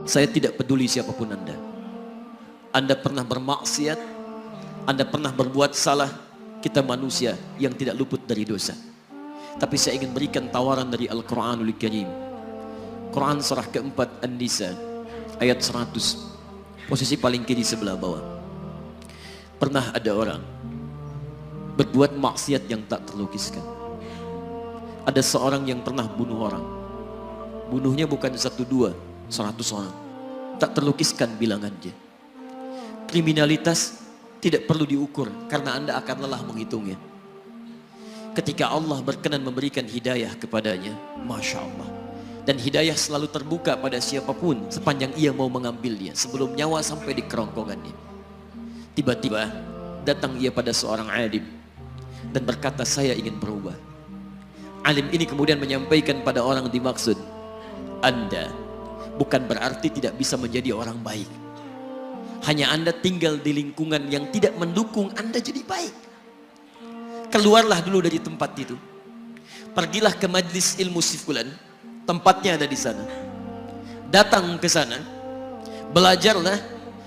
Saya tidak peduli siapapun Anda. Anda pernah bermaksiat, Anda pernah berbuat salah. Kita manusia yang tidak luput dari dosa. Tapi saya ingin berikan tawaran dari Al-Quranul Karim. Quran surah keempat An-Nisa ayat 100, posisi paling kiri sebelah bawah. Pernah ada orang berbuat maksiat yang tak terlukiskan. Ada seorang yang pernah bunuh orang. Bunuhnya bukan 1, 2, 100 orang. Tak terlukiskan bilangannya. Kriminalitas tidak perlu diukur karena Anda akan lelah menghitungnya. Ketika Allah berkenan memberikan hidayah kepadanya, Masya Allah. Dan hidayah selalu terbuka pada siapapun sepanjang ia mau mengambilnya sebelum nyawa sampai di kerongkongannya. Tiba-tiba datang ia pada seorang alim dan berkata, saya ingin berubah. Alim ini kemudian menyampaikan pada orang dimaksud, Anda bukan berarti tidak bisa menjadi orang baik. Hanya Anda tinggal di lingkungan yang tidak mendukung Anda jadi baik. Keluarlah dulu dari tempat itu. Pergilah ke majlis ilmu sifulan, tempatnya ada di sana. Datang ke sana, belajarlah,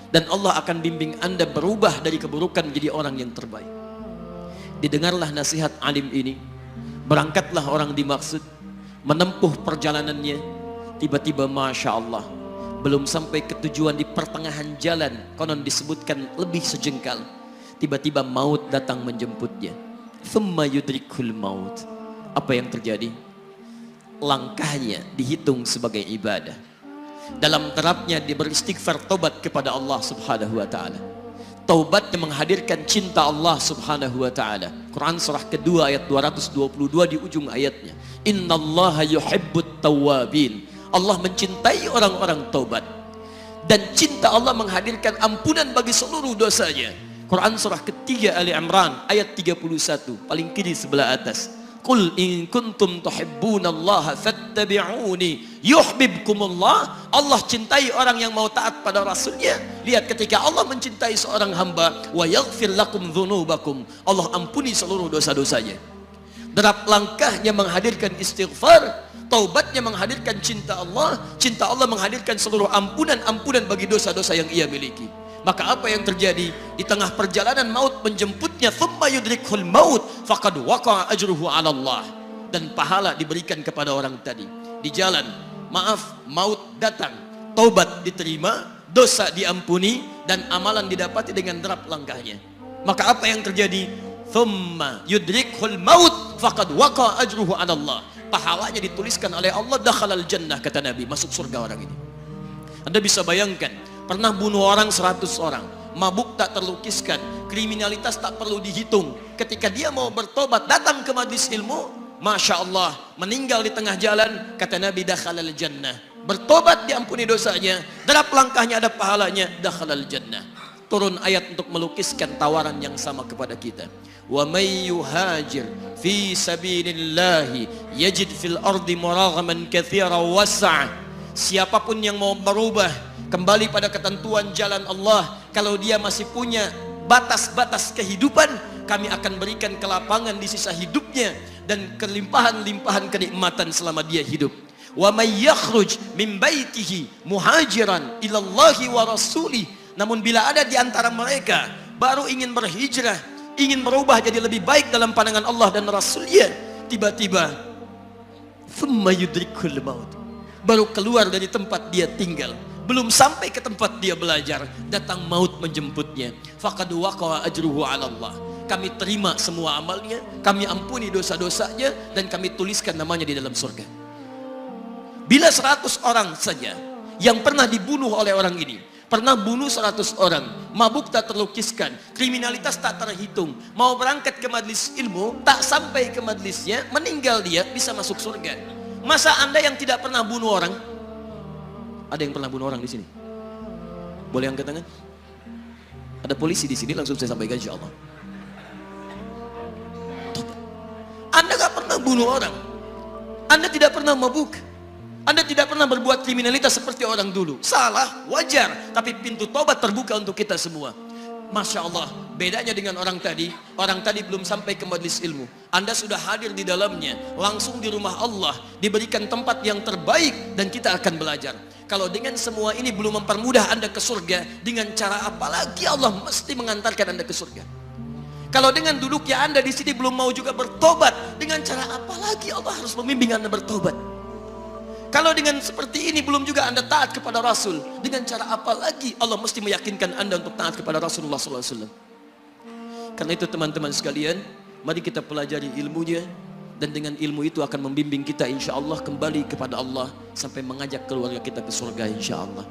dan Allah akan bimbing Anda berubah dari keburukan menjadi orang yang terbaik. Didengarlah nasihat alim ini. Berangkatlah orang dimaksud, menempuh perjalanannya. Tiba-tiba Masya Allah, belum sampai ke tujuan di pertengahan jalan, konon disebutkan lebih sejengkal, tiba-tiba maut datang menjemputnya. Thumma yudrikul maut. Apa yang terjadi? Langkahnya dihitung sebagai ibadah. Dalam terapnya dia beristighfar, tobat kepada Allah subhanahu wa ta'ala. Taubatnya menghadirkan cinta Allah subhanahu wa ta'ala. Quran surah kedua ayat 222 di ujung ayatnya. Innallaha yuhibbut tawwabin. Allah mencintai orang-orang taubat. Dan cinta Allah menghadirkan ampunan bagi seluruh dosanya. Quran surah ketiga Ali Imran ayat 31, paling kiri sebelah atas. Qul in kuntum tuhibbunallaha fattabi'uni yuhibbukumullah. Allah cintai orang yang mau taat pada Rasulnya. Lihat, ketika Allah mencintai seorang hamba, wa yaghfir lakum dzunubakum, Allah ampuni seluruh dosa-dosanya. Derap langkahnya menghadirkan istighfar, taubatnya menghadirkan cinta Allah menghadirkan seluruh ampunan bagi dosa-dosa yang ia miliki. Maka apa yang terjadi? Di tengah perjalanan maut menjemputnya, thumma yudrikhul maut faqad waqa'a ajruhu 'ala Allah. Dan pahala diberikan kepada orang tadi. Di jalan, maaf, maut datang, taubat diterima, dosa diampuni, dan amalan didapati dengan derap langkahnya. Maka apa yang terjadi? Thumma yudrikhul maut faqad waqa'a ajruhu 'ala Allah. Pahalanya dituliskan oleh Allah, dakhalal jannah, kata Nabi, masuk surga orang ini. Anda bisa bayangkan, pernah bunuh orang 100 orang, mabuk tak terlukiskan, kriminalitas tak perlu dihitung. Ketika dia mau bertobat, datang ke majlis ilmu, Masya Allah, meninggal di tengah jalan, kata Nabi, dakhalal jannah. Bertobat diampuni dosanya, derap langkahnya ada pahalanya, dakhalal jannah. Turun ayat untuk melukiskan tawaran yang sama kepada kita. Wa may yuhajir fi sabilillahi yajid fil ardi muraghaman katsira was'a. Siapapun yang mau berubah kembali pada ketentuan jalan Allah, kalau dia masih punya batas-batas kehidupan, kami akan berikan kelapangan di sisa hidupnya dan kelimpahan-limpahan kenikmatan selama dia hidup. Wa may yakhruj min baitihi muhajiran ila Allahi wa rasulih. Namun bila ada di antara mereka baru ingin berhijrah, ingin berubah jadi lebih baik dalam pandangan Allah dan Rasulnya, tiba-tiba thumma yudrikul maut, baru keluar dari tempat dia tinggal, belum sampai ke tempat dia belajar, datang maut menjemputnya. Faqad waqa'a ajruhu 'ala Allah. Kami terima semua amalnya, kami ampuni dosa-dosanya, dan kami tuliskan namanya di dalam surga. Bila 100 orang saja yang pernah dibunuh oleh orang ini, pernah bunuh 100 orang, mabuk tak terlukiskan, kriminalitas tak terhitung, mau berangkat ke majlis ilmu, tak sampai ke majlisnya, meninggal dia, bisa masuk surga. Masa Anda yang tidak pernah bunuh orang? Ada yang pernah bunuh orang di sini? Boleh angkat tangan? Ada polisi di sini, langsung saya sampaikan insyaallah. Anda gak pernah bunuh orang, Anda tidak pernah mabuk, Anda tidak pernah berbuat kriminalitas seperti orang dulu. Salah, wajar, tapi pintu tobat terbuka untuk kita semua. Masya Allah, bedanya dengan orang tadi belum sampai ke majlis ilmu, Anda sudah hadir di dalamnya, langsung di rumah Allah, diberikan tempat yang terbaik, dan kita akan belajar. Kalau dengan semua ini belum mempermudah Anda ke surga, dengan cara apa lagi Allah mesti mengantarkan Anda ke surga? Kalau dengan duduknya Anda di sini belum mau juga bertobat, dengan cara apa lagi Allah harus membimbing Anda bertobat? Kalau dengan seperti ini belum juga Anda taat kepada Rasul, dengan cara apa lagi Allah mesti meyakinkan Anda untuk taat kepada Rasulullah SAW? Karena itu teman-teman sekalian, mari kita pelajari ilmunya, dan dengan ilmu itu akan membimbing kita insya Allah kembali kepada Allah sampai mengajak keluarga kita ke surga insya Allah.